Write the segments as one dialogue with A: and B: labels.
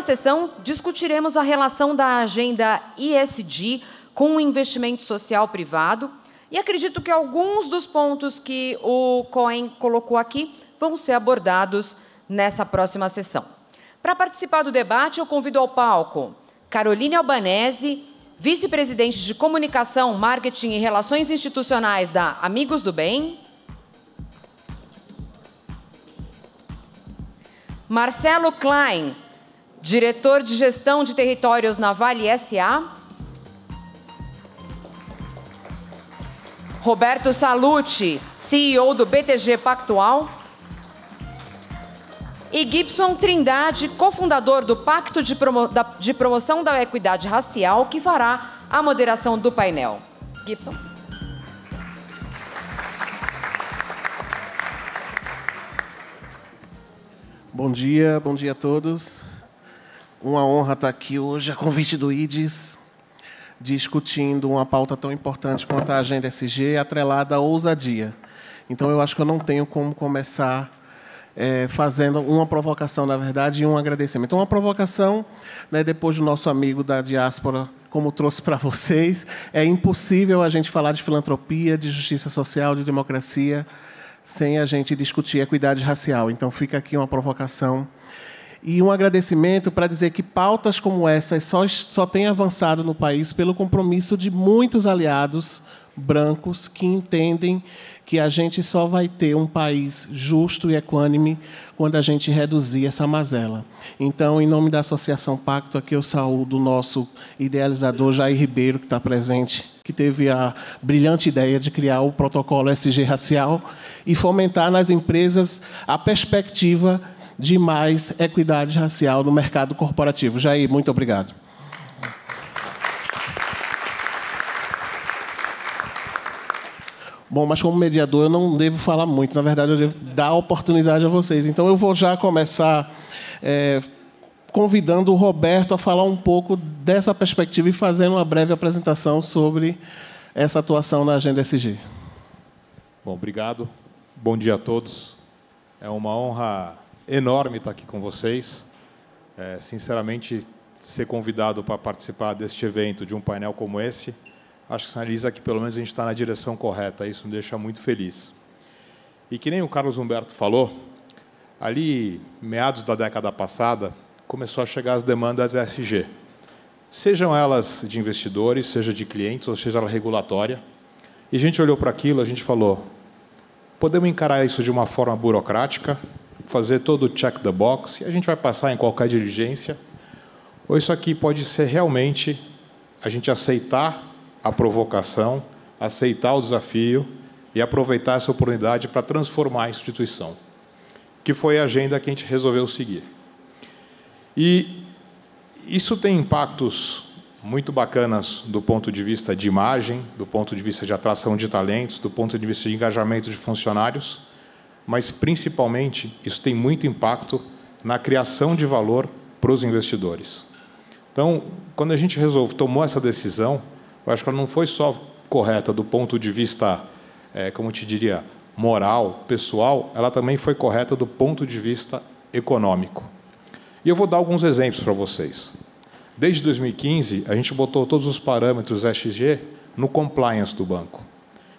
A: sessão, discutiremos a relação da agenda ESG com o investimento social privado. E acredito que alguns dos pontos que o Cohen colocou aqui vão ser abordados nessa próxima sessão. Para participar do debate, eu convido ao palco Caroline Albanese, vice-presidente de Comunicação, Marketing e Relações Institucionais da Amigos do Bem. Marcelo Klein, diretor de Gestão de Territórios na Vale SA. Roberto Salluti, CEO do BTG Pactual. E Gibson Trindade, cofundador do Pacto de Promoção da Equidade Racial, que fará a moderação do painel. Gibson.
B: Bom dia a todos. Uma honra estar aqui hoje, a convite do IDES, discutindo uma pauta tão importante quanto a Agenda ESG, atrelada à ousadia. Então, eu acho que eu não tenho como começar fazendo uma provocação, na verdade, e um agradecimento. Uma provocação, né, depois do nosso amigo da diáspora, como trouxe para vocês, é impossível a gente falar de filantropia, de justiça social, de democracia, sem a gente discutir equidade racial. Então, fica aqui uma provocação. E um agradecimento para dizer que pautas como essas só têm avançado no país pelo compromisso de muitos aliados brancos que entendem que a gente só vai ter um país justo e equânime quando a gente reduzir essa mazela. Então, em nome da Associação Pacto, aqui eu saúdo o nosso idealizador, Jair Ribeiro, que está presente, que teve a brilhante ideia de criar o protocolo ESG racial e fomentar nas empresas a perspectiva de mais equidade racial no mercado corporativo. Jair, muito obrigado. Bom, mas como mediador eu não devo falar muito, na verdade eu devo dar oportunidade a vocês. Então eu vou já começar convidando o Roberto a falar um pouco dessa perspectiva e fazendo uma breve apresentação sobre essa atuação na Agenda ESG.
C: Bom, obrigado. Bom dia a todos. É uma honra enorme estar aqui com vocês. Sinceramente, ser convidado para participar deste evento, de um painel como esse, acho que sinaliza que, pelo menos, a gente está na direção correta. Isso me deixa muito feliz. E que nem o Carlos Humberto falou, ali, meados da década passada, começou a chegar as demandas ESG. Sejam elas de investidores, seja de clientes, ou seja ela regulatória. E a gente olhou para aquilo, a gente falou, podemos encarar isso de uma forma burocrática, fazer todo o check the box, e a gente vai passar em qualquer diligência, ou isso aqui pode ser realmente a gente aceitar a provocação, aceitar o desafio e aproveitar essa oportunidade para transformar a instituição, que foi a agenda que a gente resolveu seguir. E isso tem impactos muito bacanas do ponto de vista de imagem, do ponto de vista de atração de talentos, do ponto de vista de engajamento de funcionários, mas, principalmente, isso tem muito impacto na criação de valor para os investidores. Então, quando a gente tomou essa decisão, eu acho que ela não foi só correta do ponto de vista, como eu te diria, moral, pessoal, ela também foi correta do ponto de vista econômico. E eu vou dar alguns exemplos para vocês. Desde 2015, a gente botou todos os parâmetros ESG no compliance do banco.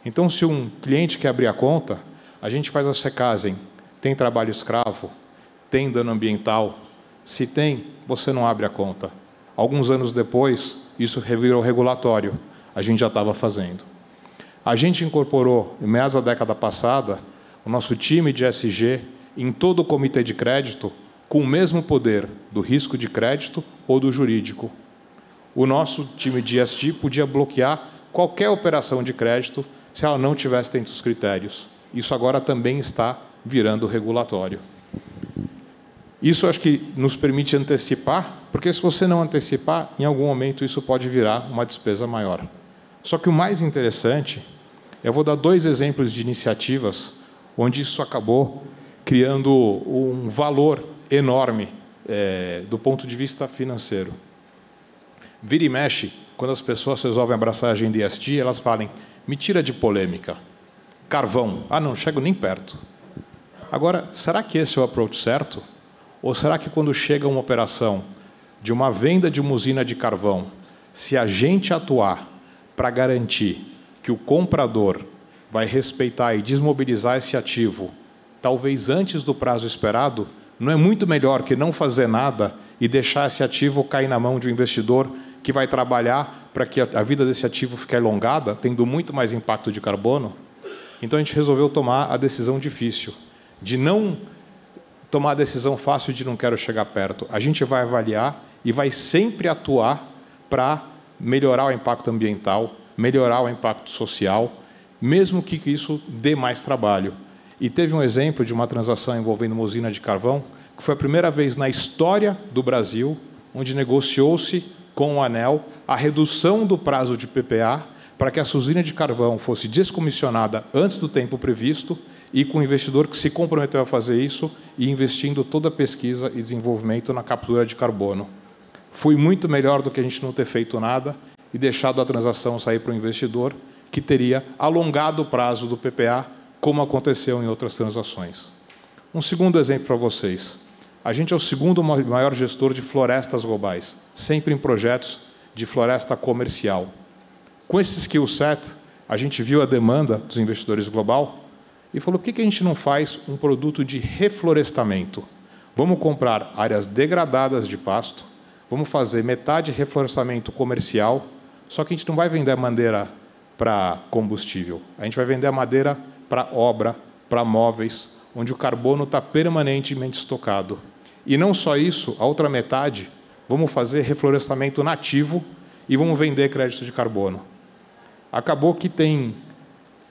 C: Então, se um cliente quer abrir a conta, a gente faz a checagem. Tem trabalho escravo? Tem dano ambiental? Se tem, você não abre a conta. Alguns anos depois, isso virou regulatório. A gente já estava fazendo. A gente incorporou, em meados da década passada, o nosso time de ESG em todo o comitê de crédito, com o mesmo poder do risco de crédito ou do jurídico. O nosso time de ESG podia bloquear qualquer operação de crédito se ela não tivesse dentro dos critérios. Isso agora também está virando regulatório. Isso acho que nos permite antecipar, porque se você não antecipar, em algum momento isso pode virar uma despesa maior. Só que o mais interessante, eu vou dar 2 exemplos de iniciativas onde isso acabou criando um valor enorme do ponto de vista financeiro. Vira e mexe, quando as pessoas resolvem abraçar a agenda ESG, elas falam, me tira de polêmica. Carvão, não chego nem perto. Agora, será que esse é o approach certo? Ou será que quando chega uma operação de uma venda de uma usina de carvão, se a gente atuar para garantir que o comprador vai respeitar e desmobilizar esse ativo, talvez antes do prazo esperado, não é muito melhor que não fazer nada e deixar esse ativo cair na mão de um investidor que vai trabalhar para que a vida desse ativo fique alongada, tendo muito mais impacto de carbono? Então, a gente resolveu tomar a decisão difícil, de não tomar a decisão fácil de não quero chegar perto. A gente vai avaliar e vai sempre atuar para melhorar o impacto ambiental, melhorar o impacto social, mesmo que isso dê mais trabalho. E teve um exemplo de uma transação envolvendo uma usina de carvão, que foi a primeira vez na história do Brasil, onde negociou-se com o ANEEL a redução do prazo de PPA para que essa usina de carvão fosse descomissionada antes do tempo previsto e com o investidor que se comprometeu a fazer isso e investindo toda a pesquisa e desenvolvimento na captura de carbono. Foi muito melhor do que a gente não ter feito nada e deixado a transação sair para o investidor, que teria alongado o prazo do PPA, como aconteceu em outras transações. Um segundo exemplo para vocês. A gente é o segundo maior gestor de florestas globais, sempre em projetos de floresta comercial. Com esse skill set, a gente viu a demanda dos investidores global e falou, por que a gente não faz um produto de reflorestamento? Vamos comprar áreas degradadas de pasto, vamos fazer metade reflorestamento comercial, só que a gente não vai vender a madeira para combustível, a gente vai vender a madeira para obra, para móveis, onde o carbono está permanentemente estocado. E não só isso, a outra metade, vamos fazer reflorestamento nativo e vamos vender crédito de carbono. Acabou que tem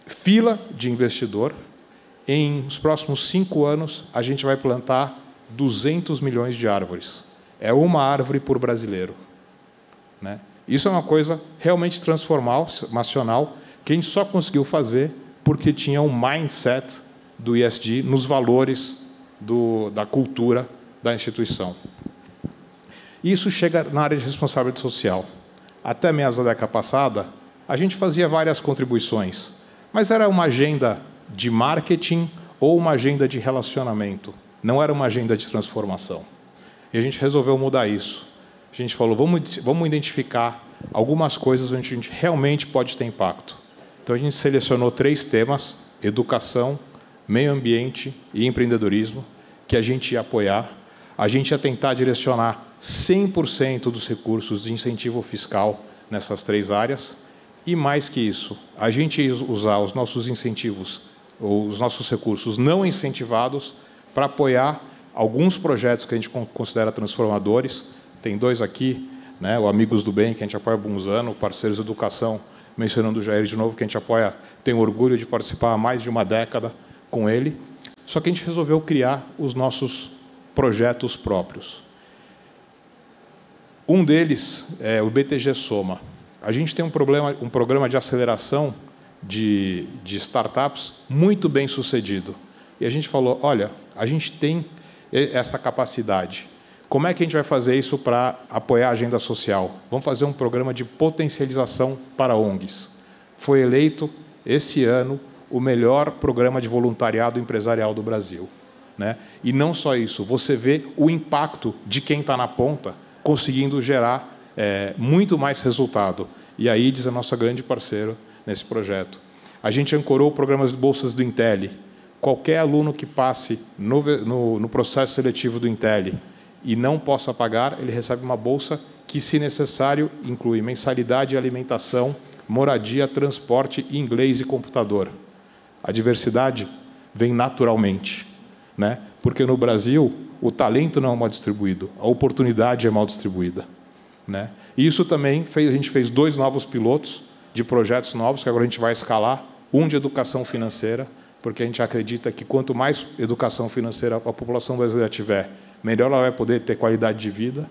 C: fila de investidor. Em os próximos 5 anos, a gente vai plantar 200 milhões de árvores. É uma árvore por brasileiro, né? Isso é uma coisa realmente transformacional que a gente só conseguiu fazer porque tinha um mindset do ESG nos valores da cultura da instituição. Isso chega na área de responsabilidade social. Até meados da década passada, a gente fazia várias contribuições, mas era uma agenda de marketing ou uma agenda de relacionamento, não era uma agenda de transformação. E a gente resolveu mudar isso. A gente falou, vamos identificar algumas coisas onde a gente realmente pode ter impacto. Então, a gente selecionou 3 temas, educação, meio ambiente e empreendedorismo, que a gente ia apoiar. A gente ia tentar direcionar 100% dos recursos de incentivo fiscal nessas 3 áreas. E, mais que isso, a gente ia usar os nossos incentivos, ou os nossos recursos não incentivados, para apoiar alguns projetos que a gente considera transformadores. Tem 2 aqui, né, o Amigos do Bem, que a gente apoia há alguns anos, o Parceiros de Educação, mencionando o Jair de novo, que a gente apoia, tem orgulho de participar há mais de uma década com ele. Só que a gente resolveu criar os nossos projetos próprios. Um deles é o BTG Soma. A gente tem um programa de aceleração de startups muito bem sucedido. E a gente falou, olha, a gente tem essa capacidade. Como é que a gente vai fazer isso para apoiar a agenda social? Vamos fazer um programa de potencialização para ONGs. Foi eleito, esse ano, o melhor programa de voluntariado empresarial do Brasil, né? E não só isso, você vê o impacto de quem está na ponta conseguindo gerar muito mais resultado. E a IDES é nossa grande parceira nesse projeto. A gente ancorou programas de bolsas do Intel. Qualquer aluno que passe no processo seletivo do Intel e não possa pagar, ele recebe uma bolsa que, se necessário, inclui mensalidade e alimentação, moradia, transporte, inglês e computador. A diversidade vem naturalmente, né? Porque no Brasil o talento não é mal distribuído, a oportunidade é mal distribuída, né? E isso também a gente fez 2 novos pilotos de projetos novos que agora a gente vai escalar, um de educação financeira, porque a gente acredita que quanto mais educação financeira a população brasileira tiver, melhor ela vai poder ter qualidade de vida.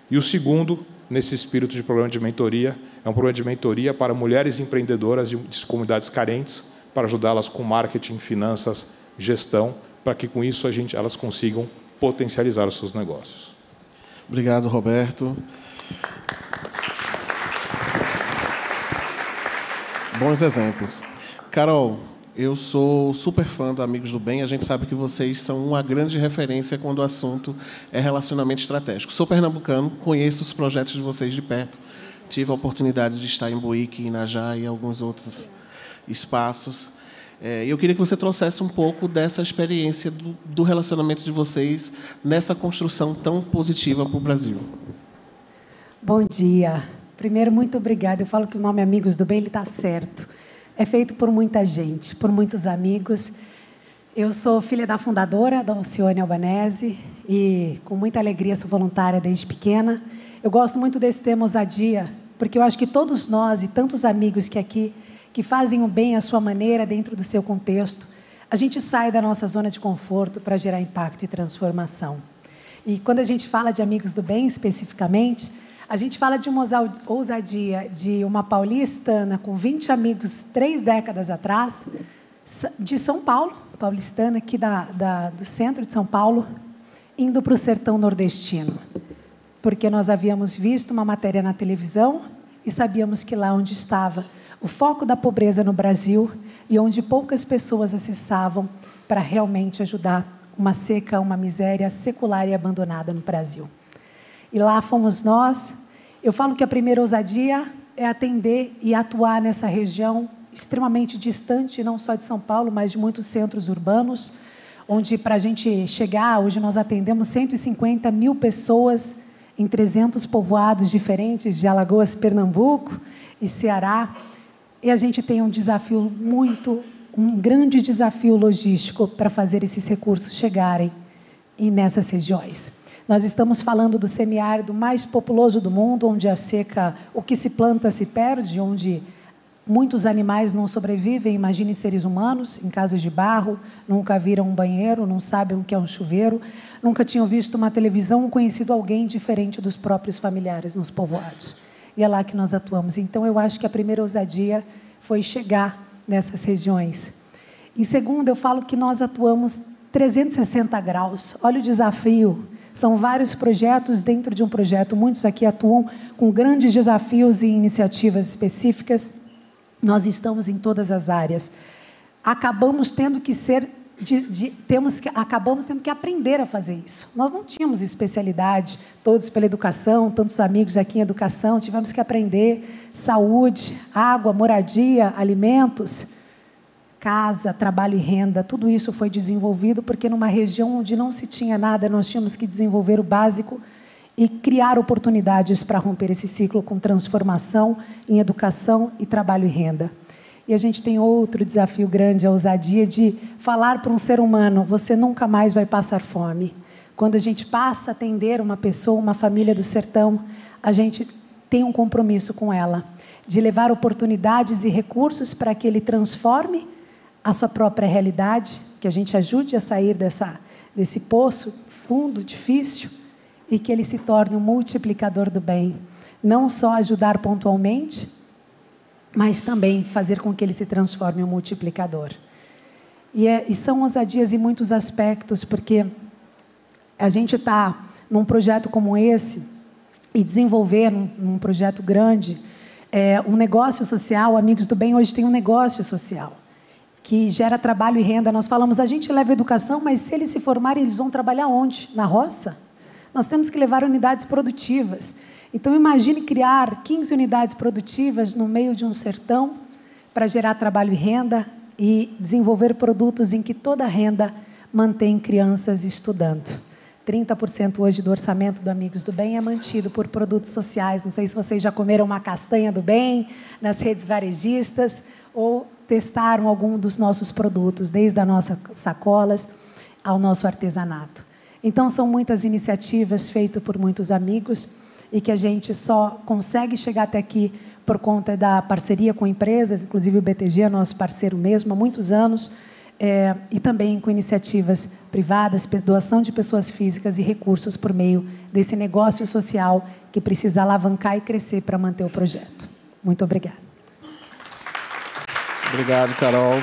C: E o segundo, nesse espírito de programa de mentoria, é um programa de mentoria para mulheres empreendedoras de comunidades carentes, para ajudá-las com marketing, finanças, gestão, para que com isso elas consigam potencializar os seus negócios.
B: Obrigado, Roberto. Bons exemplos. Carol, Eu sou super fã do Amigos do Bem. A gente sabe que vocês são uma grande referência quando o assunto é relacionamento estratégico. Sou pernambucano, conheço os projetos de vocês de perto. Tive a oportunidade de estar em Buíque, Inajá e alguns outros espaços. Eu queria que você trouxesse um pouco dessa experiência do relacionamento de vocês nessa construção tão positiva para o Brasil.
D: Bom dia. Primeiro, muito obrigada. Eu falo que o nome Amigos do Bem está certo. É feito por muita gente, por muitos amigos. Eu sou filha da fundadora, da Alcione Albanese, e com muita alegria sou voluntária desde pequena. Eu gosto muito desse tema ousadia, porque eu acho que todos nós e tantos amigos que fazem o bem à sua maneira, dentro do seu contexto, a gente sai da nossa zona de conforto para gerar impacto e transformação. E quando a gente fala de Amigos do Bem, especificamente, a gente fala de uma ousadia de uma paulistana com 20 amigos 3 décadas atrás, de São Paulo, paulistana, aqui do centro de São Paulo, indo para o sertão nordestino. Porque nós havíamos visto uma matéria na televisão e sabíamos que lá onde estava o foco da pobreza no Brasil e onde poucas pessoas acessavam para realmente ajudar uma seca, uma miséria secular e abandonada no Brasil. E lá fomos nós. Eu falo que a primeira ousadia é atender e atuar nessa região extremamente distante, não só de São Paulo, mas de muitos centros urbanos, onde, para a gente chegar, hoje nós atendemos 150 mil pessoas em 300 povoados diferentes de Alagoas, Pernambuco e Ceará. E a gente tem um grande desafio logístico para fazer esses recursos chegarem nessas regiões. Nós estamos falando do semiárido mais populoso do mundo, onde a seca, o que se planta se perde, onde muitos animais não sobrevivem, imagine seres humanos, em casas de barro, nunca viram um banheiro, não sabem o que é um chuveiro, nunca tinham visto uma televisão ou conhecido alguém diferente dos próprios familiares nos povoados. E é lá que nós atuamos. Então, eu acho que a primeira ousadia foi chegar nessas regiões. E segundo, eu falo que nós atuamos 360 graus. Olha o desafio. São vários projetos dentro de um projeto. Muitos aqui atuam com grandes desafios e iniciativas específicas. Nós estamos em todas as áreas. Acabamos tendo que aprender a fazer isso. Nós não tínhamos especialidade, todos pela educação, tantos amigos aqui em educação, tivemos que aprender saúde, água, moradia, alimentos, casa, trabalho e renda. Tudo isso foi desenvolvido porque numa região onde não se tinha nada, nós tínhamos que desenvolver o básico e criar oportunidades para romper esse ciclo com transformação em educação e trabalho e renda. E a gente tem outro desafio grande, a ousadia de falar para um ser humano: você nunca mais vai passar fome. Quando a gente passa a atender uma pessoa, uma família do sertão, a gente tem um compromisso com ela, de levar oportunidades e recursos para que ele transforme a sua própria realidade, que a gente ajude a sair desse poço fundo, difícil, e que ele se torne um multiplicador do bem. Não só ajudar pontualmente, mas também fazer com que ele se transforme em um multiplicador. E são ousadias em muitos aspectos, porque a gente está num projeto como esse, e desenvolver num projeto grande, um negócio social. Amigos do Bem hoje tem um negócio social, que gera trabalho e renda. Nós falamos, a gente leva educação, mas se eles se formarem, eles vão trabalhar onde? Na roça? Nós temos que levar unidades produtivas. Então, imagine criar 15 unidades produtivas no meio de um sertão para gerar trabalho e renda e desenvolver produtos em que toda a renda mantém crianças estudando. 30% hoje do orçamento do Amigos do Bem é mantido por produtos sociais. Não sei se vocês já comeram uma castanha do bem nas redes varejistas ou testaram algum dos nossos produtos, desde as nossas sacolas ao nosso artesanato. Então, são muitas iniciativas feitas por muitos amigos e que a gente só consegue chegar até aqui por conta da parceria com empresas, inclusive o BTG é nosso parceiro mesmo há muitos anos, e também com iniciativas privadas, doação de pessoas físicas e recursos por meio desse negócio social que precisa alavancar e crescer para manter o projeto. Muito obrigada.
B: Obrigado, Carol.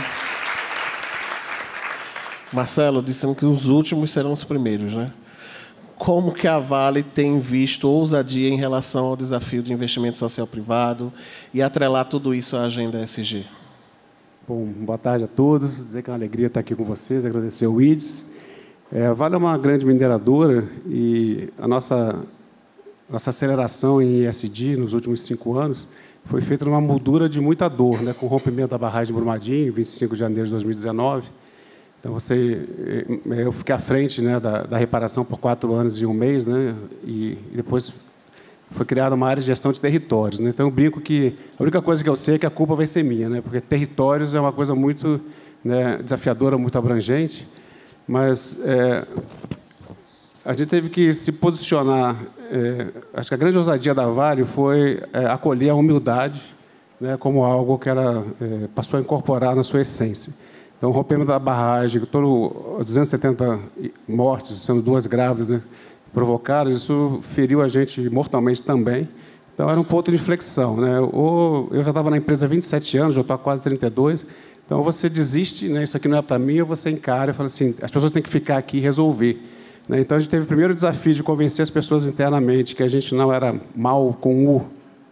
B: Marcelo, dizendo que os últimos serão os primeiros, né? Como que a Vale tem visto ousadia em relação ao desafio de investimento social privado e atrelar tudo isso à agenda ESG?
E: Bom, boa tarde a todos. Dizer que é uma alegria estar aqui com vocês, agradecer ao IDES. A Vale é uma grande mineradora e a nossa aceleração em ESG nos últimos 5 anos foi feita numa moldura de muita dor, né, com o rompimento da barragem de Brumadinho, em 25 de janeiro de 2019. Então, eu fiquei à frente, né, da reparação por 4 anos e 1 mês, né, e depois foi criada uma área de gestão de territórios, né? Então, eu brinco que a única coisa que eu sei é que a culpa vai ser minha, né? Porque territórios é uma coisa muito, né, desafiadora, muito abrangente, mas a gente teve que se posicionar. Acho que a grande ousadia da Vale foi acolher a humildade, né, como algo que ela passou a incorporar na sua essência. Então, o rompimento da barragem, 270 mortes, sendo 2 grávidas, né, provocadas, isso feriu a gente mortalmente também. Então, era um ponto de inflexão, né? Eu já estava na empresa há 27 anos, já estou há quase 32. Então, você desiste, né? Isso aqui não é para mim, ou você encara e fala assim, as pessoas têm que ficar aqui e resolver. Né? Então, a gente teve o primeiro desafio de convencer as pessoas internamente que a gente não era mal com U,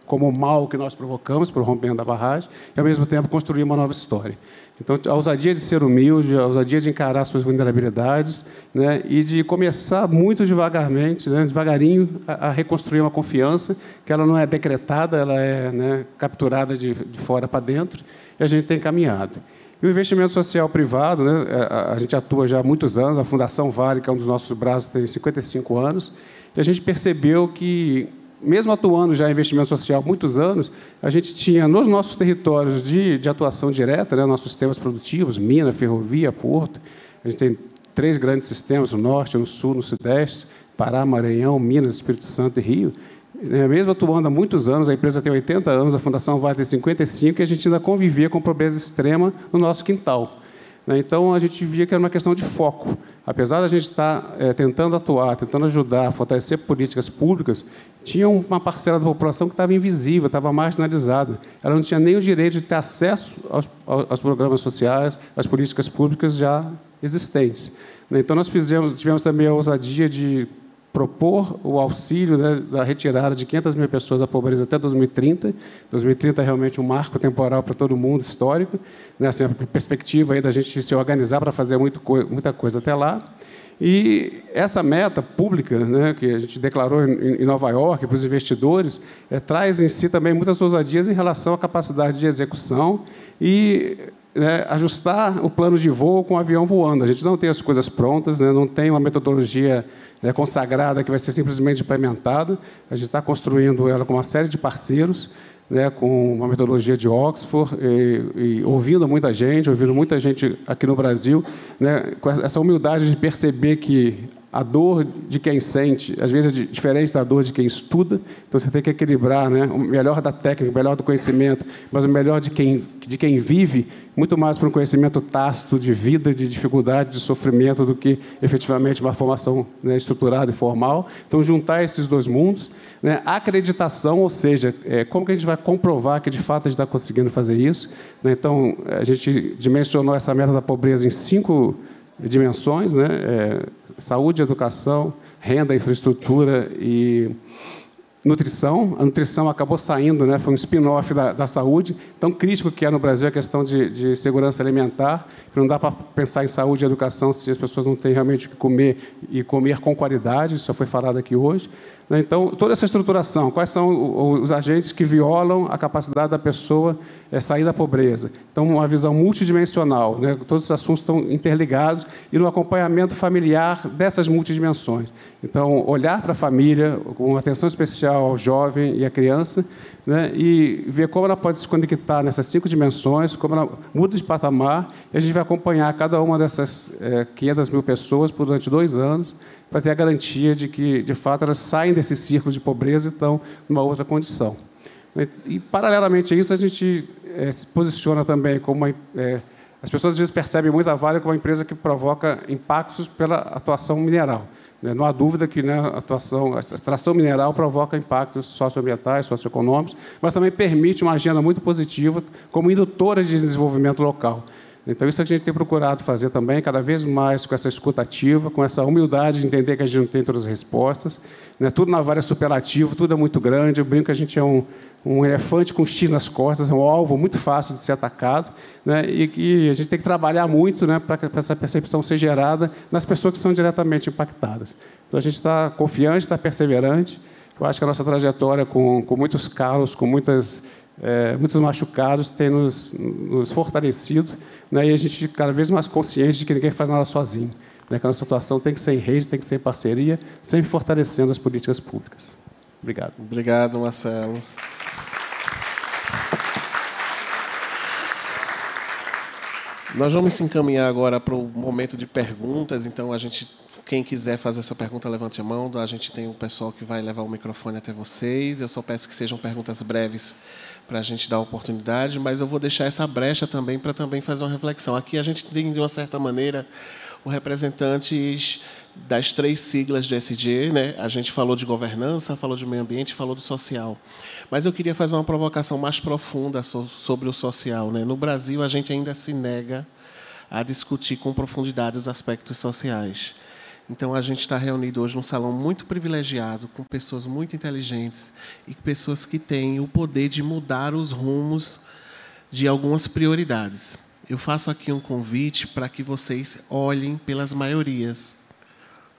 E: como o mal que nós provocamos por rompimento da barragem, e, ao mesmo tempo, construir uma nova história. Então, a ousadia de ser humilde, a ousadia de encarar suas vulnerabilidades, né, e de começar muito devagarmente, né, devagarinho, a reconstruir uma confiança, que ela não é decretada, ela é, né, capturada de fora para dentro, e a gente tem caminhado. E o investimento social privado, né, a gente atua já há muitos anos, a Fundação Vale, que é um dos nossos braços, tem 55 anos, e a gente percebeu que, mesmo atuando já em investimento social há muitos anos, a gente tinha nos nossos territórios de atuação direta, né, nossos sistemas produtivos, mina, ferrovia, porto. A gente tem 3 grandes sistemas, no norte, no sul, no sudeste, Pará, Maranhão, Minas, Espírito Santo e Rio. Mesmo atuando há muitos anos, a empresa tem 80 anos, a Fundação Vale tem 55, e a gente ainda convivia com pobreza extrema no nosso quintal. Então, a gente via que era uma questão de foco. Apesar de a gente estar tentando atuar, tentando ajudar, fortalecer políticas públicas, tinha uma parcela da população que estava invisível, estava marginalizada. Ela não tinha nem o direito de ter acesso aos programas sociais, às políticas públicas já existentes. Então, nós tivemos também a ousadia de propor o auxílio, né, da retirada de 500 mil pessoas da pobreza até 2030. 2030 é realmente um marco temporal para todo mundo, histórico, né, assim, a perspectiva aí da gente se organizar para fazer muita coisa até lá. E essa meta pública, né, que a gente declarou em Nova York para os investidores, traz em si também muitas ousadias em relação à capacidade de execução e ajustar o plano de voo com o avião voando. A gente não tem as coisas prontas, né, não tem uma metodologia consagrada que vai ser simplesmente implementada. A gente está construindo ela com uma série de parceiros, né, com uma metodologia de Oxford, e ouvindo muita gente aqui no Brasil, né, com essa humildade de perceber que a dor de quem sente, às vezes, é diferente da dor de quem estuda. Então, você tem que equilibrar, né, o melhor da técnica, o melhor do conhecimento, mas o melhor de quem vive, muito mais para um conhecimento tácito de vida, de dificuldade, de sofrimento, do que, efetivamente, uma formação, né, estruturada e formal. Então, juntar esses 2 mundos, né, a acreditação, ou seja, como que a gente vai comprovar que, de fato, a gente está conseguindo fazer isso. Né? Então, a gente dimensionou essa meta da pobreza em 5 dimensões, né? Saúde, educação, renda, infraestrutura e nutrição. A nutrição acabou saindo, né? Foi um spin-off da saúde, tão crítico que é no Brasil a questão de segurança alimentar, que não dá para pensar em saúde e educação se as pessoas não têm realmente o que comer e comer com qualidade. Isso já foi falado aqui hoje. Então, toda essa estruturação, quais são os agentes que violam a capacidade da pessoa sair da pobreza? Então, uma visão multidimensional, né? Todos os assuntos estão interligados e no acompanhamento familiar dessas multidimensões. Então, olhar para a família com atenção especial ao jovem e à criança, né? E ver como ela pode se conectar nessas 5 dimensões, como ela muda de patamar, e a gente vai acompanhar cada uma dessas 500 mil pessoas durante 2 anos, para ter a garantia de que, de fato, elas saem desse círculo de pobreza e estão numa outra condição. E, paralelamente a isso, a gente se posiciona também como as pessoas, às vezes, percebem muito a Vale como uma empresa que provoca impactos pela atuação mineral. Não há dúvida que, né, a extração mineral provoca impactos socioambientais, socioeconômicos, mas também permite uma agenda muito positiva como indutora de desenvolvimento local. Então, isso a gente tem procurado fazer também, cada vez mais com essa escuta ativa, com essa humildade de entender que a gente não tem todas as respostas. Né? Tudo na vara é superlativo, tudo é muito grande. Eu brinco que a gente é um elefante com X nas costas, é um alvo muito fácil de ser atacado, né? E a gente tem que trabalhar muito, né, para que essa percepção seja gerada nas pessoas que são diretamente impactadas. Então, a gente está confiante, está perseverante. Eu acho que a nossa trajetória, com muitos calos, com muitos machucados, tem nos fortalecido, né? E a gente cada vez mais consciente de que ninguém faz nada sozinho, né? Que a nossa atuação tem que ser em rede, tem que ser em parceria, sempre fortalecendo as políticas públicas. Obrigado.
B: Obrigado, Marcelo. Nós vamos se encaminhar agora para o momento de perguntas. Então, quem quiser fazer sua pergunta, levante a mão. A gente tem um pessoal que vai levar o microfone até vocês. Eu só peço que sejam perguntas breves para a gente dar a oportunidade, mas eu vou deixar essa brecha também para também fazer uma reflexão. Aqui a gente tem, de uma certa maneira, os representantes das 3 siglas do ESG, né? A gente falou de governança, falou de meio ambiente, falou do social. Mas eu queria fazer uma provocação mais profunda sobre o social, né? No Brasil, a gente ainda se nega a discutir com profundidade os aspectos sociais. Então, a gente está reunido hoje num salão muito privilegiado, com pessoas muito inteligentes e pessoas que têm o poder de mudar os rumos de algumas prioridades. Eu faço aqui um convite para que vocês olhem pelas maiorias,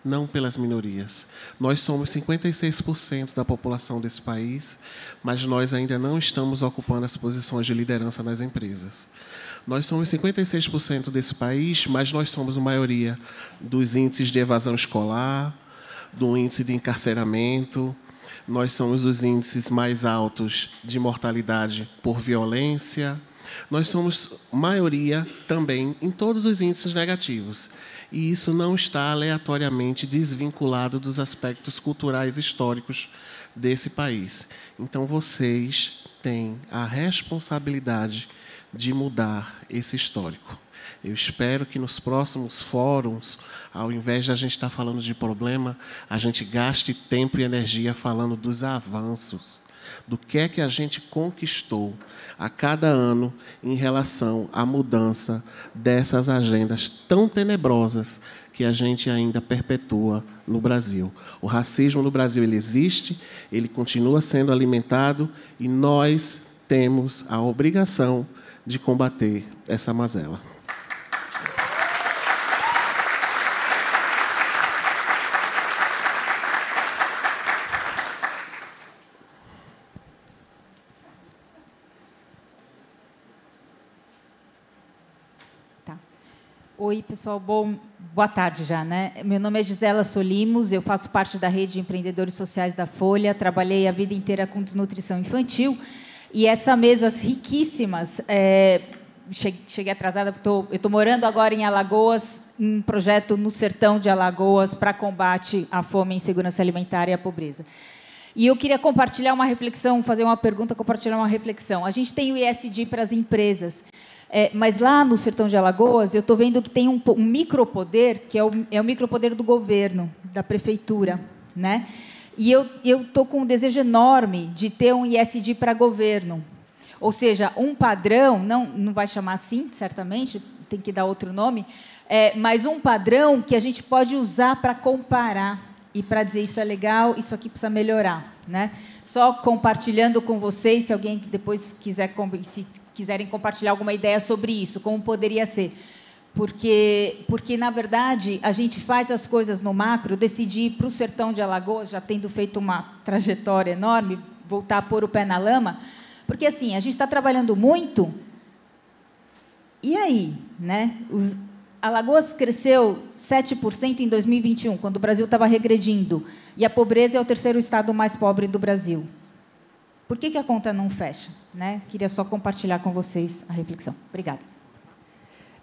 B: não pelas minorias. Nós somos 56% da população desse país, mas nós ainda não estamos ocupando as posições de liderança nas empresas. Nós somos 56% desse país, mas nós somos a maioria dos índices de evasão escolar, do índice de encarceramento, nós somos os índices mais altos de mortalidade por violência, nós somos maioria também em todos os índices negativos. E isso não está aleatoriamente desvinculado dos aspectos culturais históricos desse país. Então, vocês têm a responsabilidade de mudar esse histórico. Eu espero que nos próximos fóruns, ao invés de a gente estar falando de problema, a gente gaste tempo e energia falando dos avanços, do que é que a gente conquistou a cada ano em relação à mudança dessas agendas tão tenebrosas que a gente ainda perpetua no Brasil. O racismo no Brasil ele existe, ele continua sendo alimentado e nós temos a obrigação de combater essa mazela.
F: Oi, pessoal. Boa tarde já, né? Meu nome é Gisela Solimos, eu faço parte da rede de empreendedores sociais da Folha, trabalhei a vida inteira com desnutrição infantil, e essa mesas riquíssimas, cheguei atrasada, eu estou morando agora em Alagoas, em um projeto no sertão de Alagoas para combate à fome, insegurança alimentar e à pobreza. E eu queria compartilhar uma reflexão, fazer uma pergunta, compartilhar uma reflexão. A gente tem o ESG para as empresas, mas lá no sertão de Alagoas, eu estou vendo que tem um micropoder, que é o micropoder do governo, da prefeitura, né? E eu estou com um desejo enorme de ter um ESG para governo. Ou seja, um padrão, não vai chamar assim, certamente, tem que dar outro nome, mas um padrão que a gente pode usar para comparar e para dizer isso é legal, isso aqui precisa melhorar, né? Só compartilhando com vocês, se alguém depois quiserem compartilhar alguma ideia sobre isso, como poderia ser. Porque, na verdade, a gente faz as coisas no macro. Eu decidi ir para o sertão de Alagoas, já tendo feito uma trajetória enorme, voltar a pôr o pé na lama, porque, assim, a gente está trabalhando muito, e aí? Né? Alagoas cresceu 7% em 2021, quando o Brasil estava regredindo, e a pobreza é o 3º estado mais pobre do Brasil. Por que a conta não fecha? Né? Queria só compartilhar com vocês a reflexão. Obrigada.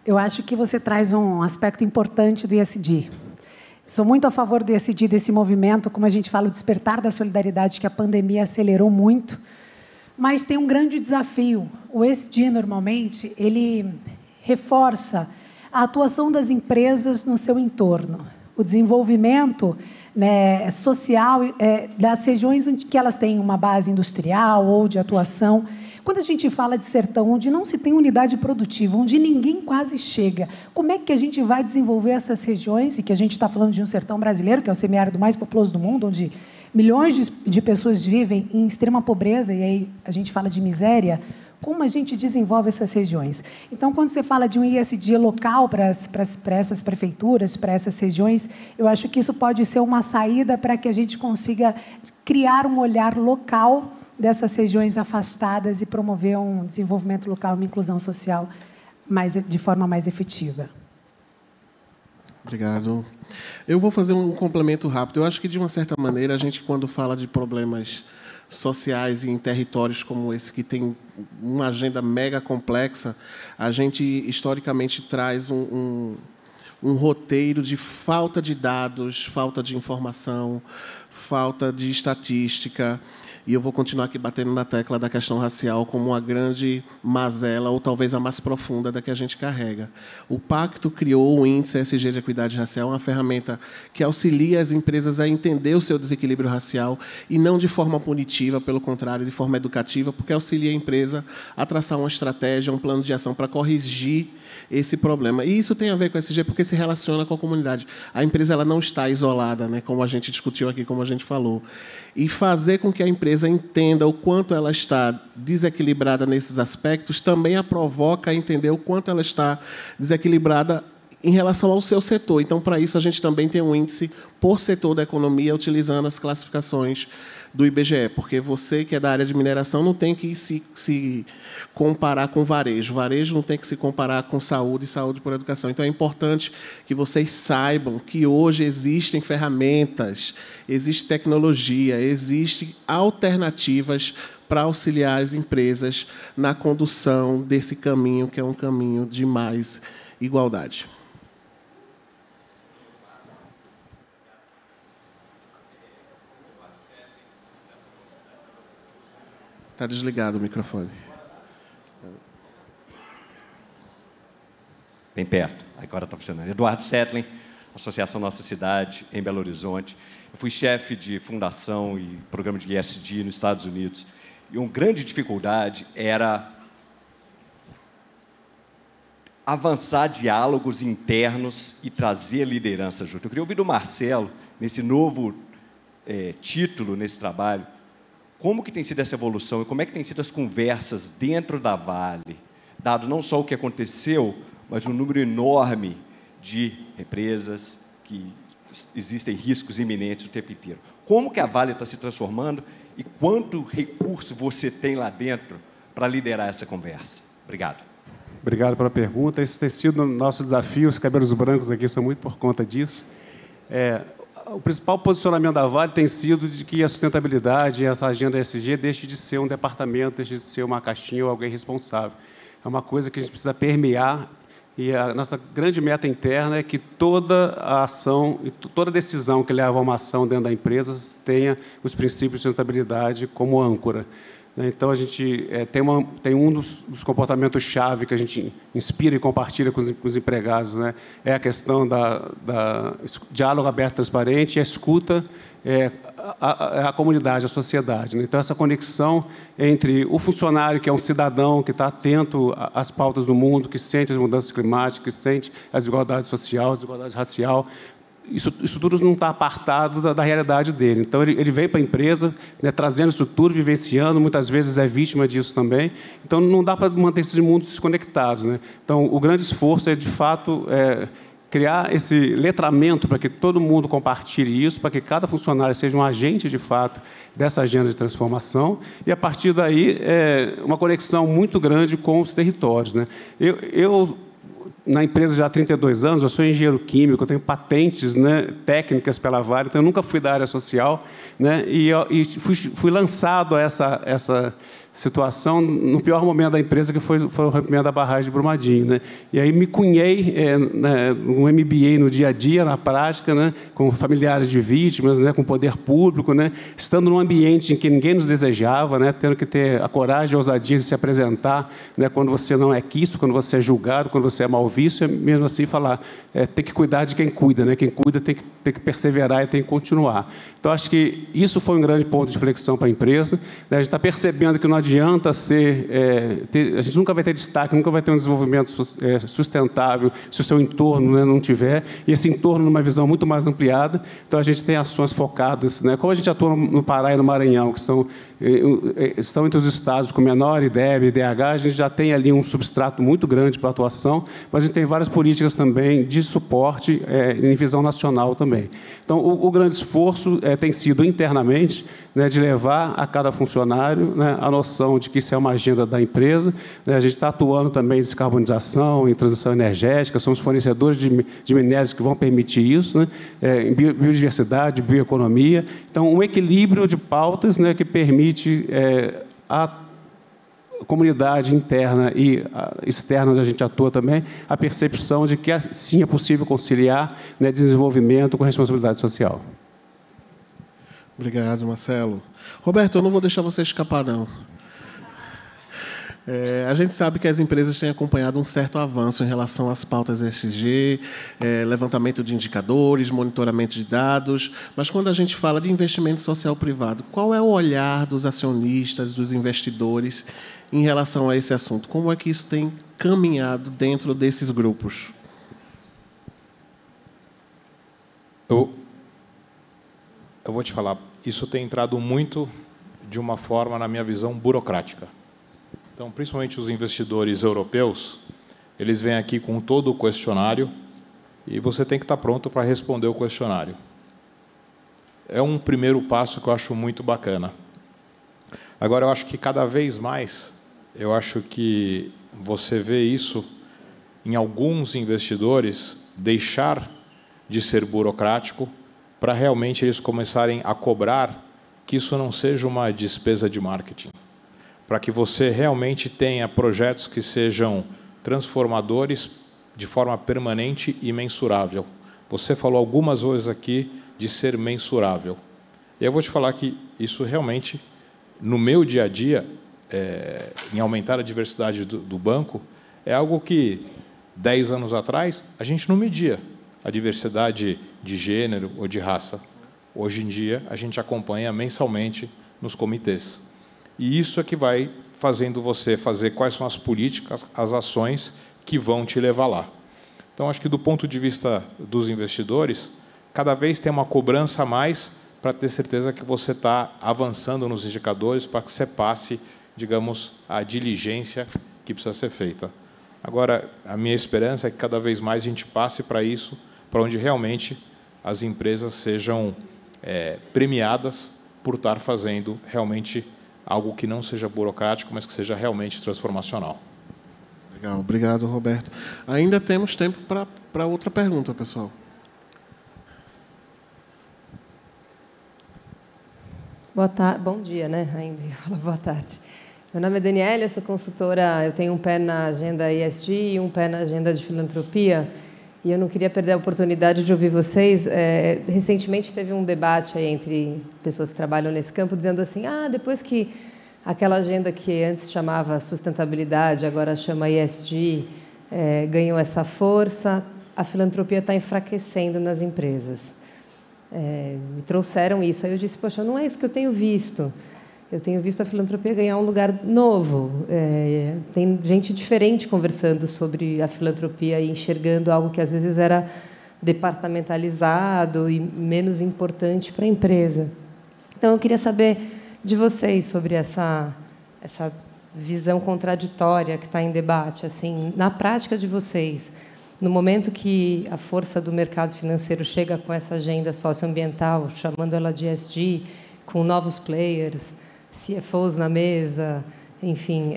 D: Eu acho que você traz um aspecto importante do ESG. Sou muito a favor do ESG, desse movimento, como a gente fala, o despertar da solidariedade, que a pandemia acelerou muito, mas tem um grande desafio. O ESG, normalmente, ele reforça a atuação das empresas no seu entorno, o desenvolvimento, né, social das regiões em que elas têm uma base industrial ou de atuação. Quando a gente fala de sertão, onde não se tem unidade produtiva, onde ninguém quase chega, como é que a gente vai desenvolver essas regiões, e que a gente está falando de um sertão brasileiro, que é o semiárido mais populoso do mundo, onde milhões de pessoas vivem em extrema pobreza, e aí a gente fala de miséria, como a gente desenvolve essas regiões? Então, quando você fala de um ISD local para essas prefeituras, para essas regiões, eu acho que isso pode ser uma saída para que a gente consiga criar um olhar local dessas regiões afastadas e promover um desenvolvimento local, uma inclusão social de forma mais efetiva.
B: Obrigado. Eu vou fazer um complemento rápido. Eu acho que, de uma certa maneira, a gente, quando fala de problemas sociais em territórios como esse, que tem uma agenda mega complexa, a gente, historicamente, traz um roteiro de falta de dados, falta de informação, falta de estatística. E eu vou continuar aqui batendo na tecla da questão racial como uma grande mazela, ou talvez a mais profunda da que a gente carrega. O Pacto criou o Índice ESG de Equidade Racial, uma ferramenta que auxilia as empresas a entender o seu desequilíbrio racial, e não de forma punitiva, pelo contrário, de forma educativa, porque auxilia a empresa a traçar uma estratégia, um plano de ação para corrigir esse problema. E isso tem a ver com o ESG porque se relaciona com a comunidade. A empresa ela não está isolada, né, como a gente discutiu aqui, como a gente falou. E fazer com que a empresa entenda o quanto ela está desequilibrada nesses aspectos também a provoca a entender o quanto ela está desequilibrada em relação ao seu setor. Então, para isso, a gente também tem um índice por setor da economia, utilizando as classificações do IBGE, porque você, que é da área de mineração, não tem que se comparar com varejo. Varejo não tem que se comparar com saúde e saúde por educação. Então, é importante que vocês saibam que hoje existem ferramentas, existe tecnologia, existem alternativas para auxiliar as empresas na condução desse caminho, que é um caminho de mais igualdade. Está desligado o microfone.
G: Bem perto, agora está funcionando. Eduardo Settling, Associação Nossa Cidade, em Belo Horizonte. Eu fui chefe de fundação e programa de ESG nos Estados Unidos. E uma grande dificuldade era avançar diálogos internos e trazer liderança junto. Eu queria ouvir do Marcelo, nesse novo título, nesse trabalho, como que tem sido essa evolução e como é que tem sido as conversas dentro da Vale, dado não só o que aconteceu, mas um número enorme de represas que existem riscos iminentes o tempo inteiro. Como que a Vale está se transformando e quanto recurso você tem lá dentro para liderar essa conversa? Obrigado.
E: Obrigado pela pergunta. Esse tem sido o nosso desafio, os cabelos brancos aqui são muito por conta disso. O principal posicionamento da Vale tem sido de que a sustentabilidade, essa agenda ESG, deixe de ser um departamento, deixe de ser uma caixinha ou alguém responsável. É uma coisa que a gente precisa permear, e a nossa grande meta interna é que toda a ação e toda decisão que leva a uma ação dentro da empresa tenha os princípios de sustentabilidade como âncora. Então, a gente tem um dos comportamentos-chave que a gente inspira e compartilha com os empregados, né? É a questão da diálogo aberto e transparente e a escuta a comunidade, a sociedade, né? Então, essa conexão entre o funcionário, que é um cidadão que está atento às pautas do mundo, que sente as mudanças climáticas, que sente a desigualdade social, a desigualdade racial, isso tudo não está apartado da realidade dele. Então, ele vem para a empresa, né, trazendo isso tudo, vivenciando, muitas vezes é vítima disso também. Então, não dá para manter esses mundos desconectados, né? Então, o grande esforço é, de fato, criar esse letramento para que todo mundo compartilhe isso, para que cada funcionário seja um agente, de fato, dessa agenda de transformação, e, a partir daí, uma conexão muito grande com os territórios, né? Eu na empresa já há 32 anos, eu sou engenheiro químico, eu tenho patentes, né, técnicas pela Vale, então eu nunca fui da área social, né, e fui lançado a essa situação no pior momento da empresa, que foi o rompimento da barragem de Brumadinho, né? E aí me cunhei um MBA no dia a dia, na prática, né, com familiares de vítimas, né, com poder público, né, estando num ambiente em que ninguém nos desejava, né, tendo que ter a coragem e a ousadia de se apresentar, né, quando você não é quisto, quando você é julgado, quando você é mal visto, mesmo assim falar, tem que cuidar de quem cuida, né? Quem cuida tem que perseverar e tem que continuar. Então, acho que isso foi um grande ponto de inflexão para a empresa, né? A gente está percebendo que não adianta adianta a gente nunca vai ter destaque, nunca vai ter um desenvolvimento sustentável se o seu entorno, né, não tiver, e esse entorno numa visão muito mais ampliada. Então, a gente tem ações focadas, né, como a gente atua no Pará e no Maranhão, que estão entre os estados com menor IDEB, IDH, a gente já tem ali um substrato muito grande para atuação, mas a gente tem várias políticas também de suporte em visão nacional também. Então, o grande esforço tem sido internamente, né, de levar a cada funcionário, né, a noção de que isso é uma agenda da empresa, né, a gente está atuando também em descarbonização, em transição energética, somos fornecedores de minérios que vão permitir isso, né, em biodiversidade, bioeconomia. Então, um equilíbrio de pautas, né, que permite a comunidade interna e externa, onde a gente atua também, a percepção de que, sim, é possível conciliar, né, desenvolvimento com responsabilidade social.
B: Obrigado, Marcelo. Roberto, eu não vou deixar você escapar, não. A gente sabe que as empresas têm acompanhado um certo avanço em relação às pautas ESG, levantamento de indicadores, monitoramento de dados, mas quando a gente fala de investimento social privado, qual é o olhar dos acionistas, dos investidores, em relação a esse assunto? Como é que isso tem caminhado dentro desses grupos?
C: Eu vou te falar, isso tem entrado muito de uma forma, na minha visão, burocrática. Então, principalmente os investidores europeus, eles vêm aqui com todo o questionário e você tem que estar pronto para responder o questionário. É um primeiro passo que eu acho muito bacana. Agora, eu acho que cada vez mais, eu acho que você vê isso em alguns investidores deixar de ser burocrático para realmente eles começarem a cobrar que isso não seja uma despesa de marketing, para que você realmente tenha projetos que sejam transformadores de forma permanente e mensurável. Você falou algumas vezes aqui de ser mensurável. E eu vou te falar que isso realmente, no meu dia a dia, em aumentar a diversidade do banco, é algo que 10 anos atrás a gente não media a diversidade de gênero ou de raça. Hoje em dia, a gente acompanha mensalmente nos comitês. E isso é que vai fazendo você fazer quais são as políticas, as ações que vão te levar lá. Então, acho que do ponto de vista dos investidores, cada vez tem uma cobrança a mais para ter certeza que você está avançando nos indicadores para que você passe, digamos, a diligência que precisa ser feita. Agora, a minha esperança é que cada vez mais a gente passe para isso, para onde realmente as empresas sejam premiadas por estar fazendo realmente algo que não seja burocrático, mas que seja realmente transformacional.
B: Legal, obrigado, Roberto. Ainda temos tempo para outra pergunta, pessoal.
H: Bom dia, né? Ainda boa tarde. Meu nome é Daniela, eu sou consultora, eu tenho um pé na agenda ESG e um pé na agenda de filantropia, e eu não queria perder a oportunidade de ouvir vocês. Recentemente teve um debate aí entre pessoas que trabalham nesse campo, dizendo assim, depois que aquela agenda que antes chamava sustentabilidade, agora chama ESG, ganhou essa força, a filantropia está enfraquecendo nas empresas. Me trouxeram isso. Aí eu disse, poxa, não é isso que eu tenho visto. Eu tenho visto a filantropia ganhar um lugar novo. Tem gente diferente conversando sobre a filantropia e enxergando algo que, às vezes, era departamentalizado e menos importante para a empresa. Então, eu queria saber de vocês sobre essa visão contraditória que está em debate. Assim, na prática de vocês, no momento que a força do mercado financeiro chega com essa agenda socioambiental, chamando ela de ESG, com novos players, CFOs na mesa, enfim,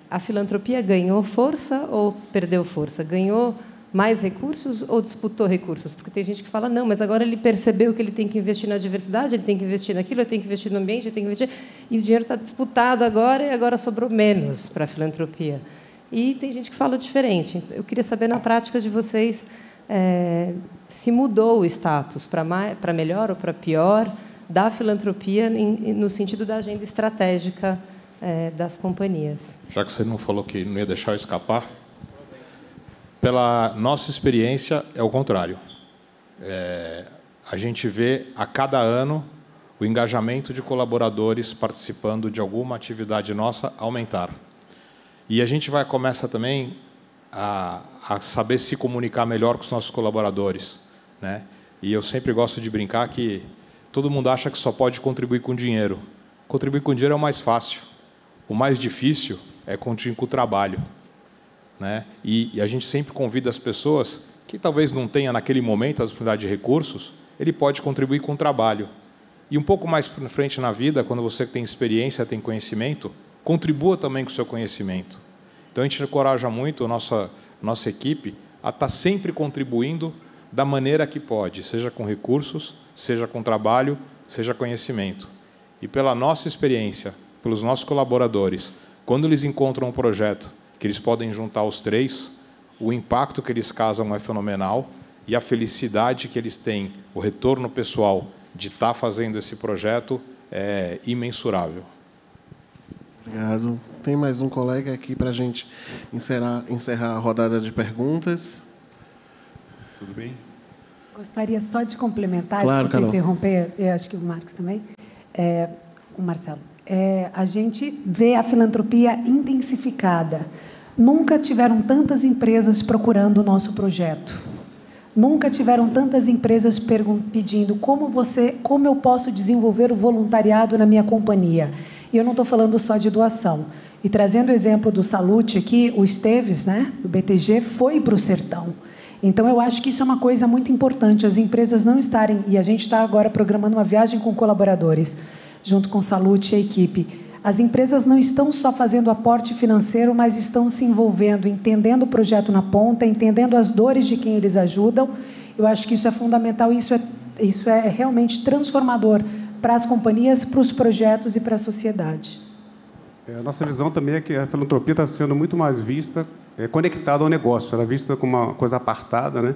H: a filantropia ganhou força ou perdeu força? Ganhou mais recursos ou disputou recursos? Porque tem gente que fala, não, mas agora ele percebeu que ele tem que investir na diversidade, ele tem que investir naquilo, ele tem que investir no ambiente, ele tem que investir... E o dinheiro está disputado agora e agora sobrou menos para a filantropia. E tem gente que fala diferente. Eu queria saber, na prática de vocês, se mudou o status para melhor ou para pior da filantropia no sentido da agenda estratégica das companhias.
C: Já que você não falou que não ia deixar eu escapar, pela nossa experiência, é o contrário. A gente vê, a cada ano, o engajamento de colaboradores participando de alguma atividade nossa aumentar. E a gente começa também a saber se comunicar melhor com os nossos colaboradores, né? E eu sempre gosto de brincar que todo mundo acha que só pode contribuir com dinheiro. Contribuir com dinheiro é o mais fácil. O mais difícil é contribuir com o trabalho, né? E a gente sempre convida as pessoas que talvez não tenha naquele momento a disponibilidade de recursos, ele pode contribuir com o trabalho. E um pouco mais para frente na vida, quando você tem experiência, tem conhecimento, contribua também com o seu conhecimento. Então, a gente encoraja muito a nossa equipe a estar sempre contribuindo da maneira que pode, seja com recursos, seja com trabalho, seja conhecimento. E pela nossa experiência, pelos nossos colaboradores, quando eles encontram um projeto que eles podem juntar os três, o impacto que eles causam é fenomenal e a felicidade que eles têm, o retorno pessoal de estar fazendo esse projeto é imensurável.
B: Obrigado. Tem mais um colega aqui para a gente encerrar a rodada de perguntas.
C: Tudo bem?
D: Gostaria só de complementar,
B: claro,
D: desculpa interromper, eu acho que o Marcos também, o Marcelo. A gente vê a filantropia intensificada. Nunca tiveram tantas empresas procurando o nosso projeto. Nunca tiveram tantas empresas pedindo como eu posso desenvolver o voluntariado na minha companhia. E eu não estou falando só de doação. E trazendo o exemplo do Salute aqui, o Esteves, né, do BTG, foi para o sertão. Então, eu acho que isso é uma coisa muito importante, as empresas não estarem... E a gente está agora programando uma viagem com colaboradores, junto com o Salute e a equipe. As empresas não estão só fazendo aporte financeiro, mas estão se envolvendo, entendendo o projeto na ponta, entendendo as dores de quem eles ajudam. Eu acho que isso é fundamental, isso é realmente transformador para as companhias, para os projetos e para a sociedade.
E: A nossa visão também é que a filantropia está sendo muito mais vista, conectada ao negócio. Ela é vista como uma coisa apartada, né?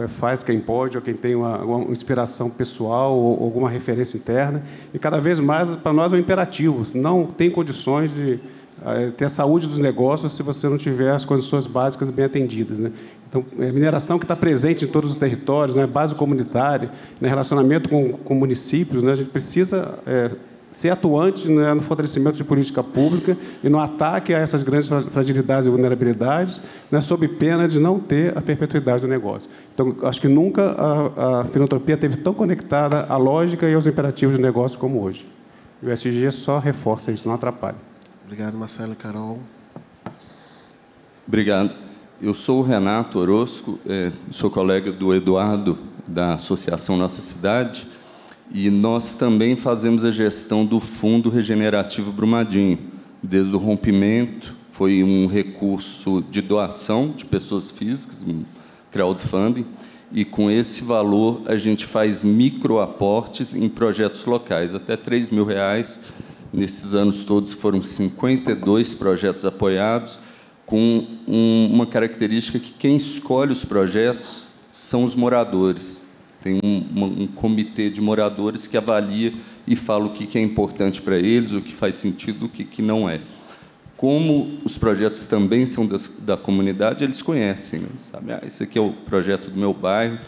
E: Faz quem pode, ou quem tem uma inspiração pessoal ou alguma referência interna. E cada vez mais, para nós, é um imperativo. Não tem condições de ter a saúde dos negócios se você não tiver as condições básicas bem atendidas, né? Então, a mineração que está presente em todos os territórios, né? Base comunitária, né? Relacionamento com municípios, né? A gente precisa... ser atuante, né, no fortalecimento de política pública e no ataque a essas grandes fragilidades e vulnerabilidades, né, sob pena de não ter a perpetuidade do negócio. Então, acho que nunca a filantropia esteve tão conectada à lógica e aos imperativos de negócio como hoje. E o ESG só reforça isso, não atrapalha.
B: Obrigado, Marcelo e Carol.
I: Obrigado. Eu sou o Renato Orozco, sou colega do Eduardo, da Associação Nossa Cidade, e nós também fazemos a gestão do Fundo Regenerativo Brumadinho. Desde o rompimento, foi um recurso de doação de pessoas físicas, um crowdfunding, e com esse valor a gente faz microaportes em projetos locais, até R$3.000. Nesses anos todos foram 52 projetos apoiados, com uma característica que quem escolhe os projetos são os moradores. Tem um comitê de moradores que avalia e fala o que é importante para eles, o que faz sentido, o que não é. Como os projetos também são da comunidade, eles conhecem, né? Sabe? Esse aqui é o projeto do meu bairro,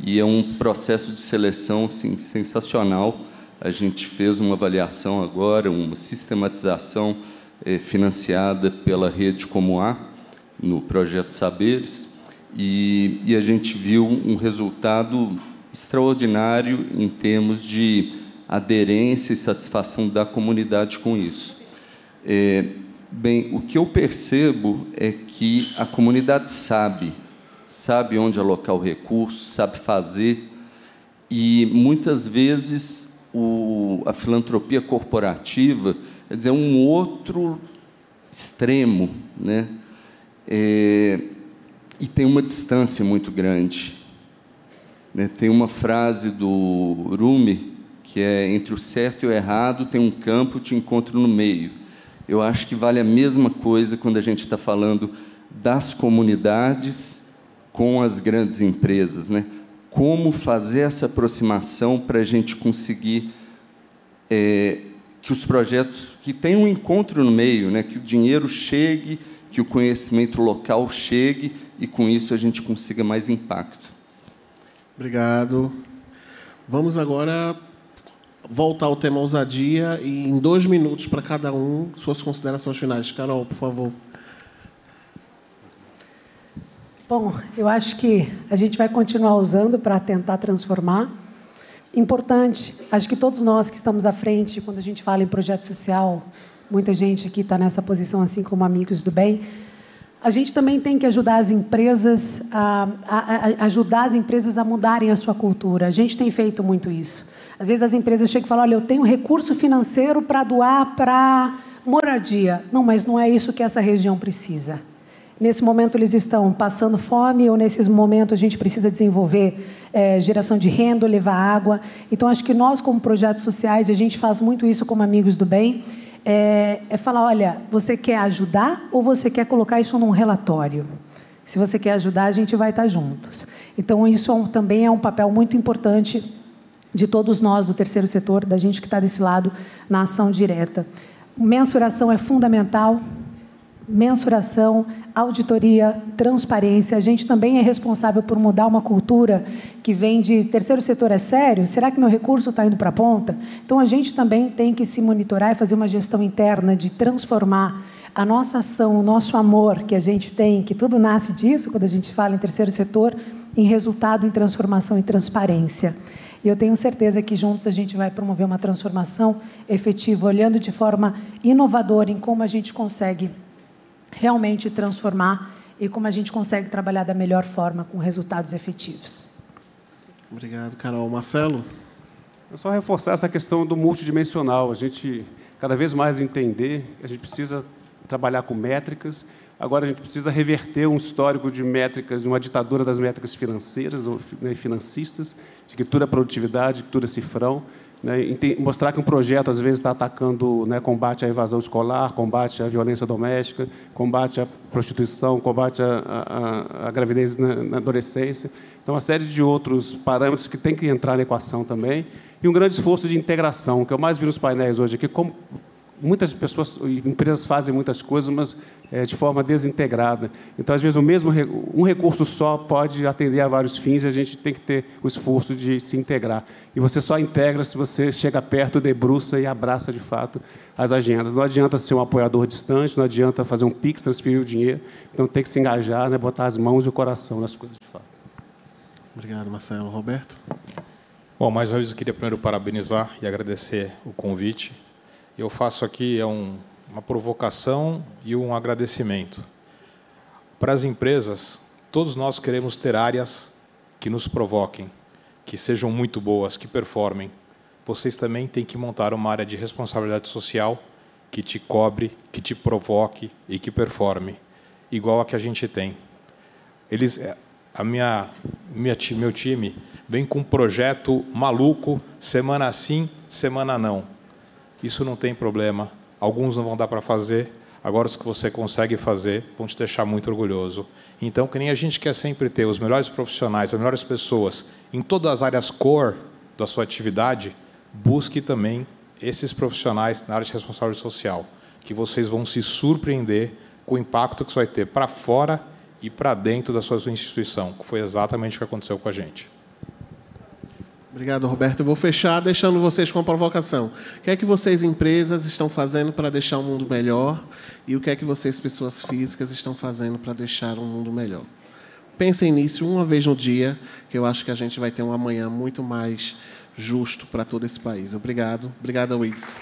I: e é um processo de seleção assim, sensacional. A gente fez uma avaliação agora, uma sistematização financiada pela Rede Como A, no projeto Saberes, e a gente viu um resultado extraordinário em termos de aderência e satisfação da comunidade com isso. Bem, o que eu percebo é que a comunidade sabe onde alocar o recurso, sabe fazer, e muitas vezes a filantropia corporativa, quer dizer, um outro extremo, né? E tem uma distância muito grande. Tem uma frase do Rumi, que é: entre o certo e o errado tem um campo, te encontro no meio. Eu acho que vale a mesma coisa quando a gente está falando das comunidades com as grandes empresas, né? Como fazer essa aproximação para a gente conseguir que os projetos que tenham um encontro no meio, né? Que o dinheiro chegue, que o conhecimento local chegue, e com isso a gente consiga mais impacto.
B: Obrigado. Vamos agora voltar ao tema ousadia e, em 2 minutos para cada um, suas considerações finais. Carol, por favor.
D: Bom, eu acho que a gente vai continuar usando para tentar transformar. Importante, acho que todos nós que estamos à frente, quando a gente fala em projeto social, muita gente aqui está nessa posição, assim como amigos do bem, a gente também tem que ajudar as empresas a mudarem a sua cultura. A gente tem feito muito isso. Às vezes as empresas chegam e falam, olha, eu tenho recurso financeiro para doar para moradia. Não, mas não é isso que essa região precisa. Nesse momento eles estão passando fome, ou nesse momento a gente precisa desenvolver geração de renda, levar água. Então, acho que nós, como projetos sociais, a gente faz muito isso como amigos do bem, falar, olha, você quer ajudar ou você quer colocar isso num relatório? Se você quer ajudar, a gente vai estar juntos. Então, isso também é um papel muito importante de todos nós do terceiro setor, da gente que está desse lado na ação direta. Mensuração é fundamental. Mensuração, auditoria, transparência. A gente também é responsável por mudar uma cultura que vem de terceiro setor é sério? Será que meu recurso está indo para a ponta? Então, a gente também tem que se monitorar e fazer uma gestão interna de transformar a nossa ação, o nosso amor que a gente tem, que tudo nasce disso, quando a gente fala em terceiro setor, em resultado, em transformação e transparência. E eu tenho certeza que juntos a gente vai promover uma transformação efetiva, olhando de forma inovadora em como a gente consegue realmente transformar e como a gente consegue trabalhar da melhor forma com resultados efetivos.
B: Obrigado, Carol. Marcelo?
E: É só reforçar essa questão do multidimensional. A gente, cada vez mais, entender que a gente precisa trabalhar com métricas. Agora, a gente precisa reverter um histórico de métricas, de uma ditadura das métricas financeiras ou financistas, de que tudo é produtividade, que tudo é cifrão. Mostrar que um projeto, às vezes, está atacando, combate à evasão escolar, combate à violência doméstica, combate à prostituição, combate à gravidez na adolescência. Então, uma série de outros parâmetros que tem que entrar na equação também. E um grande esforço de integração, que eu mais vi nos painéis hoje aqui, como muitas pessoas, empresas fazem muitas coisas, mas de forma desintegrada. Então, às vezes, um recurso só pode atender a vários fins e a gente tem que ter o esforço de se integrar. E você só integra se você chega perto, debruça e abraça, de fato, as agendas. Não adianta ser um apoiador distante, não adianta fazer um Pix, transferir o dinheiro. Então, tem que se engajar, botar as mãos e o coração nas coisas, de fato.
B: Obrigado, Marcelo. Roberto?
C: Bom, mais uma vez eu queria primeiro parabenizar e agradecer o convite. Eu faço aqui uma provocação e um agradecimento. Para as empresas, todos nós queremos ter áreas que nos provoquem, que sejam muito boas, que performem. Vocês também têm que montar uma área de responsabilidade social que te cobre, que te provoque e que performe, igual a que a gente tem. Meu time vem com um projeto maluco, semana sim, semana não. Isso não tem problema. Alguns não vão dar para fazer. Agora, os que você consegue fazer vão te deixar muito orgulhoso. Então, que nem a gente quer sempre ter os melhores profissionais, as melhores pessoas em todas as áreas core da sua atividade, busque também esses profissionais na área de responsabilidade social, que vocês vão se surpreender com o impacto que isso vai ter para fora e para dentro da sua instituição, que foi exatamente o que aconteceu com a gente.
B: Obrigado, Roberto. Eu vou fechar deixando vocês com uma provocação. O que é que vocês, empresas, estão fazendo para deixar o mundo melhor? E o que é que vocês, pessoas físicas, estão fazendo para deixar um mundo melhor? Pensem nisso uma vez no dia, que eu acho que a gente vai ter um amanhã muito mais justo para todo esse país. Obrigado. Obrigado, Wids.